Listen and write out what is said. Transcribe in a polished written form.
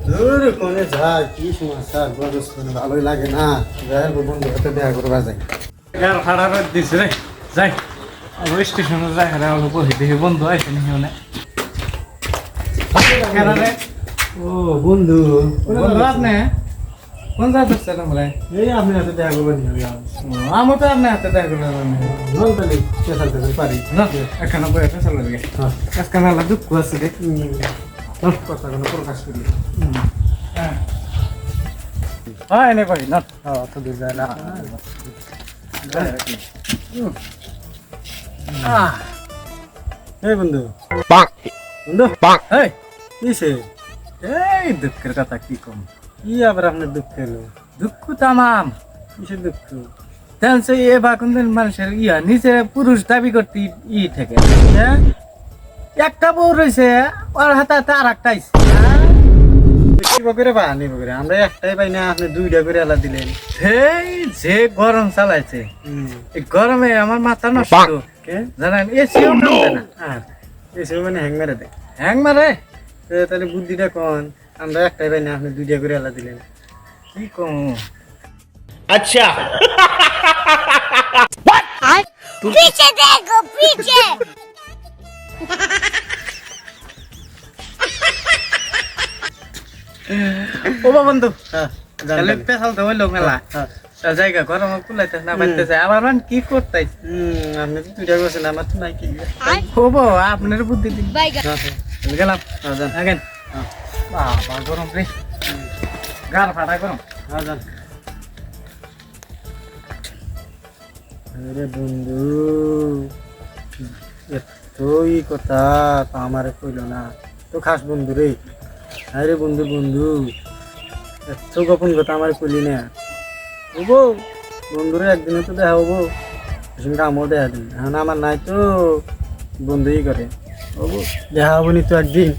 দূর কোনে যায় কি সমস্যা বয়স ভালোই লাগে না যাই বন্ধুর সাথে দেখা করবা যাই গার ভাড়া করে দিস রে যাই আবার স্টেশনে যাই হারে অল্প বহি দেখি বন্ধু আইসে নি ওনে রে ও বন্ধু বন্ধু আপনি কোন জায়গা যাচ্ছেন আমরা এই আপনার সাথে দেখা করবা নিয়ে আমি তো আপনার হাতে দেখা করলাম নল তাহলে পেশাল পেশাল পারি না এখানে বই একটা চলে গে হ্যাঁ আজকে না দুঃখ আছে রে কথা কোনো প্রকাশ করি হ্যাঁ এনে কই না অত দূর যায় না এই বন্ধু বন্ধু এই কিসে এই দুঃখের কথা কি কম কি আবার আপনার দুঃখ এলো দুঃখ তামাম কিসের দুঃখ তেন সে এ বা কোন মানুষের ইয়া নিজে পুরুষ দাবি করতে থাকে হ্যাঁ একটা বউ রয়েছে ওর হাতে হাতে আর একটা আইছে কিবা করে বাহানি করে আমরা একটাই পাই না আপনি দুইটা করে আলা দিলেন এই যে গরম চালাইছে এই গরমে আমার মাথা নষ্ট কে জানেন এসিও কামছে না আর এসে মানে হ্যাং মেরে দেয় হ্যাং মারে তাহলে বুদ্ধিটা কোন আমরা একটাই পাই না আপনি দুইটা করে আলা দিলেন কি কম पीछे देखो पीछे ও বন্ধু হ্যাঁ তাহলে পেছাল তো হইলো মেলা হ্যাঁ জায়গা গরম কুলাইতে না পাইতেছে আবার মান কি করতেছে আপনি তো দুইটা করছেন আমার তো নাই কি হবো আপনার বুদ্ধি দিন बाइक গেলাম যান আগেন বাবা গরম রে গার ফাটা গরম যান আরে বন্ধু এতই কথা তো আমারে কইল না তো খাস বন্ধু রে আরে বন্ধু বন্ধু এত গোপন কথা আমার কইলি না হবো বন্ধুরে একদিনে তো দেখা হবো সঙ্গে আমও দেখা দিন এখন আমার নাই তো বন্ধুই করে হবো দেখা হবো নি তো একদিন